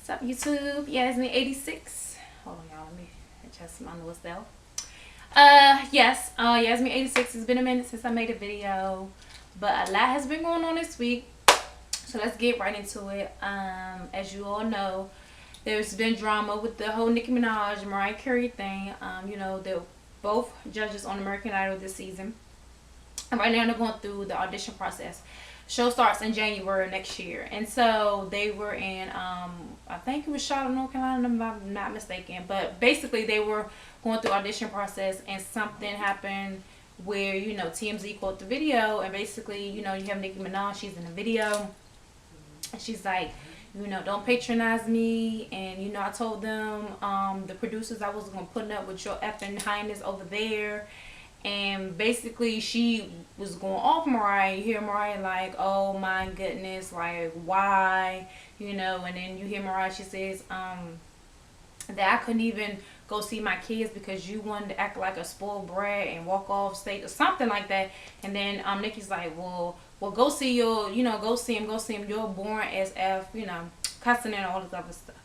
What's up, YouTube? Yasmin86. Hold on, y'all. Let me adjust my nose though. Yes, Yasmin86. It's been a minute since I made a video, but a lot has been going on this week. So let's get right into it. As you all know, there's been drama with the whole Nicki Minaj, Mariah Carey thing. They're both judges on American Idol this season. And right now they're going through the audition process. Show starts in January next year. And so they were in, I think it was Charlotte, North Carolina, if I'm not mistaken. But basically they were going through audition process and something happened where, TMZ caught the video. And basically, you have Nicki Minaj, she's in the video. And she's like, don't patronize me. And, I told them, the producers, I wasn't going to put up with your effing highness over there. And basically she was going off Mariah. You hear Mariah like, oh my goodness, like why? And then you hear Mariah, she says, that I couldn't even go see my kids because you wanted to act like a spoiled brat and walk off stage or something like that. And then Nicki's like, well go see your, go see him, you're born as F, cussing and all this other stuff.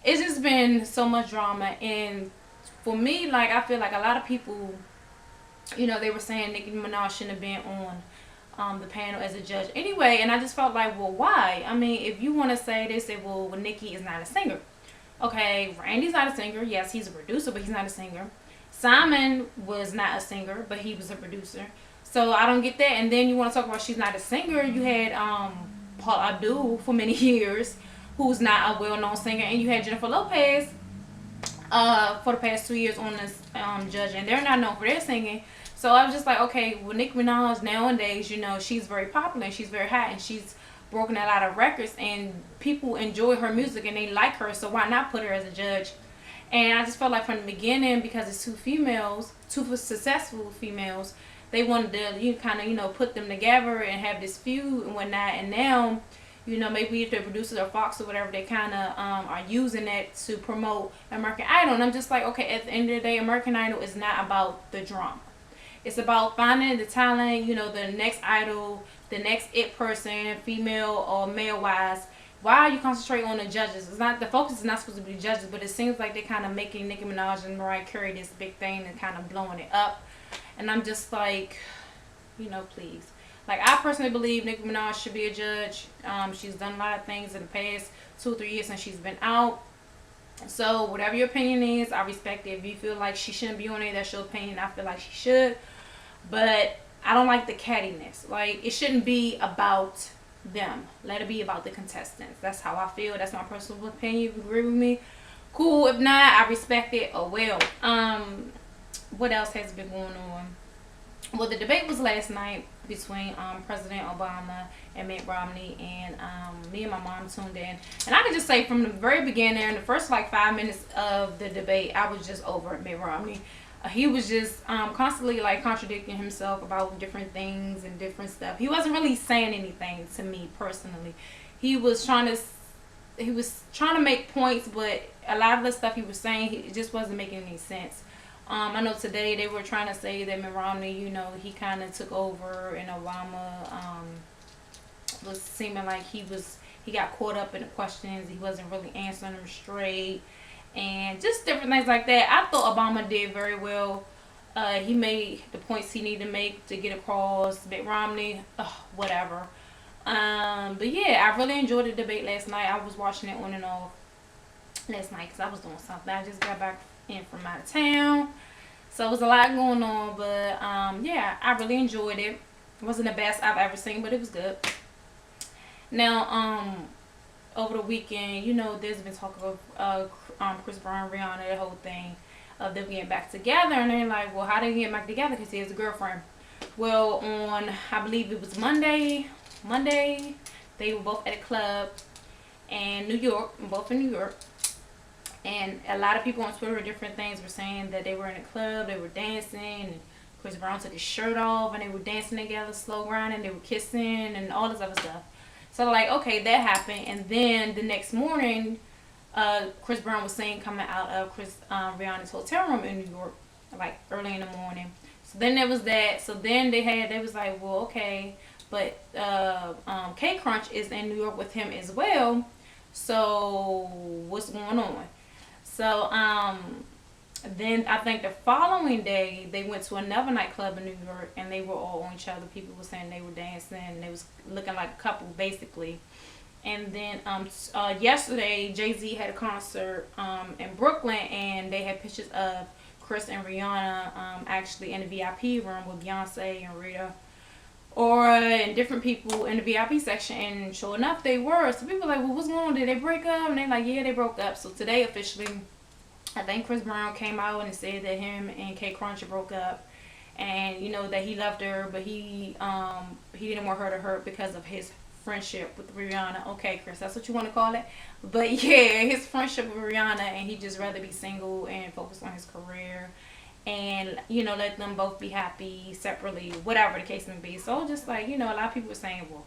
It's just been so much drama. And for me, like, I feel like a lot of people, they were saying Nicki Minaj shouldn't have been on the panel as a judge anyway. And I just felt like, well, why? I mean, if you want to say, they say, well, Nicki is not a singer. Okay, Randy's not a singer. Yes, he's a producer, but he's not a singer. Simon was not a singer, but he was a producer. So I don't get that. And then you want to talk about she's not a singer. You had Paul Abdul for many years, who's not a well-known singer. And you had Jennifer Lopez for the past 2 years on this judge. And they're not known for their singing. So I was just like, okay, well, Nicki Minaj nowadays, she's very popular and she's very hot and she's broken a lot of records and people enjoy her music and they like her, so why not put her as a judge? And I just felt like from the beginning, because it's two successful females, they wanted to put them together and have this feud and whatnot. And now, maybe if they're producers or Fox or whatever, they kind of are using that to promote American Idol. And I'm just like, okay, at the end of the day, American Idol is not about the drama. It's about finding the talent, the next idol, the next it person, female or male-wise. Why are you concentrating on the judges? It's not, the focus is not supposed to be judges, but it seems like they're kind of making Nicki Minaj and Mariah Carey this big thing and kind of blowing it up. And I'm just like, please. Like, I personally believe Nicki Minaj should be a judge. She's done a lot of things in the past 2 or 3 years since she's been out. So, whatever your opinion is, I respect it. If you feel like she shouldn't be on it, that's your opinion. I feel like she should. But I don't like the cattiness. Like, it shouldn't be about them. Let it be about the contestants. That's how I feel. That's my personal opinion. If you agree with me, cool. If not, I respect it. Oh well. What else has been going on? Well, the debate was last night between President Obama and Mitt Romney, and me and my mom tuned in. And I can just say from the very beginning, in the first like 5 minutes of the debate, I was just over Mitt Romney. He was just constantly like contradicting himself about different things and different stuff. He wasn't really saying anything to me personally. He was trying to make points, but a lot of the stuff he was saying, it just wasn't making any sense. I know today they were trying to say that Mitt Romney, he kind of took over, and Obama was seeming like he got caught up in the questions. He wasn't really answering them straight. And just different things like that. I thought Obama did very well. He made the points he needed to make to get across. Mitt Romney, whatever. But yeah, I really enjoyed the debate last night. I was watching it on and off last night because I was doing something. I just got back in from out of town. So it was a lot going on. But yeah, I really enjoyed it. It wasn't the best I've ever seen, but it was good. Now, over the weekend, there's been talk of Chris Brown, Rihanna, the whole thing of them getting back together. And they're like, well, how did he get back together? Because he has a girlfriend. Well, on, I believe it was Monday, they were both at a club in New York, both in New York. And a lot of people on Twitter, different things, were saying that they were in a club, they were dancing, and Chris Brown took his shirt off, and they were dancing together, slow grinding, they were kissing, and all this other stuff. So, like, okay, that happened. And then the next morning, Chris Brown was seen coming out of Rihanna's hotel room in New York, like, early in the morning. So then there was that. So then they was like, well, okay, but K Crunch is in New York with him as well. So what's going on? So then I think the following day they went to another nightclub in New York and they were all on each other. People were saying they were dancing. They was looking like a couple basically. And then yesterday Jay-Z had a concert in Brooklyn and they had pictures of Chris and Rihanna actually in the VIP room with Beyonce and Rita or and different people in the VIP section, and sure enough they were. So people were like, well, what's going on? Did they break up? And they're like, yeah, they broke up. So today officially I think Chris Brown came out and said that him and K Crunch broke up, and you know that he loved her, but he didn't want her to hurt because of his friendship with Rihanna. Okay, Chris, that's what you want to call it. But yeah, his friendship with Rihanna, and he just rather be single and focus on his career, and you know let them both be happy separately, whatever the case may be. So just like you know, a lot of people were saying, well,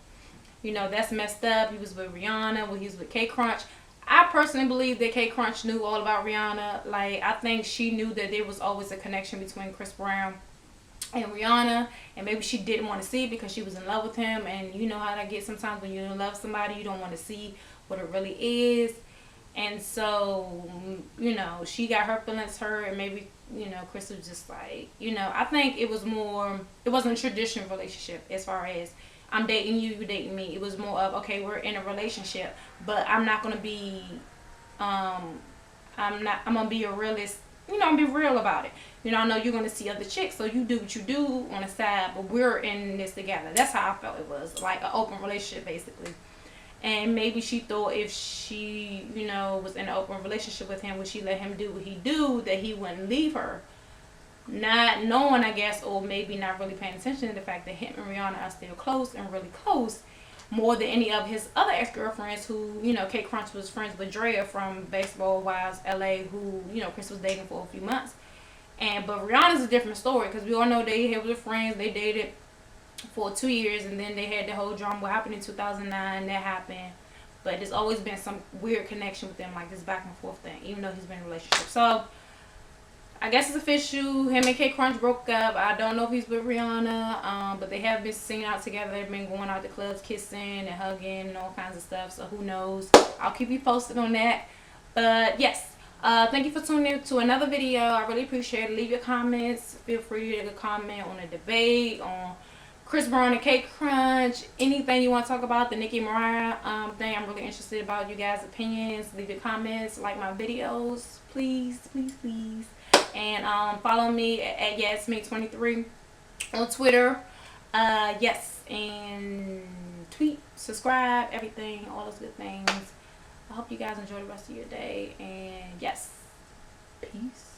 you know that's messed up. He was with Rihanna, well he was with K Crunch. I personally believe that K Crunch knew all about Rihanna. Like, I think she knew that there was always a connection between Chris Brown and Rihanna, and maybe she didn't want to see it because she was in love with him. And you know how that gets sometimes when you love somebody, you don't want to see what it really is. And so, you know, she got her feelings hurt, and maybe, you know, Chris was just like, you know, I think it was more, it wasn't a traditional relationship as far as I'm dating you, you dating me. It was more of, okay, we're in a relationship, but I'm not gonna be, I'm gonna be a realist. You know, I'm gonna be real about it. You know, I know you're gonna see other chicks, so you do what you do on the side, but we're in this together. That's how I felt it was, like an open relationship basically. And maybe she thought if she, you know, was in an open relationship with him, would she let him do what he do, that he wouldn't leave her. Not knowing, I guess, or maybe not really paying attention to the fact that him and Rihanna are still close and really close, more than any of his other ex-girlfriends who, you know, K Crunch was friends with Drea from Baseball Wives LA, who, you know, Chris was dating for a few months. But Rihanna's a different story because we all know they were friends. They dated for 2 years and then they had the whole drama. What happened in 2009, that happened. But there's always been some weird connection with them, like this back and forth thing, even though he's been in a relationship. So I guess it's official. Him and K Crunch broke up. I don't know if he's with Rihanna, but they have been singing out together. They've been going out to clubs, kissing and hugging and all kinds of stuff. So who knows? I'll keep you posted on that. But yes, thank you for tuning in to another video. I really appreciate it. Leave your comments. Feel free to comment on the debate, on Chris Brown and K Crunch, anything you want to talk about, the Nicki Mariah thing. I'm really interested about you guys' opinions. Leave your comments, like my videos, please, please, please. And follow me at Yasmin23 on Twitter. Yes, and tweet, subscribe, everything, all those good things. I hope you guys enjoy the rest of your day. And yes, peace.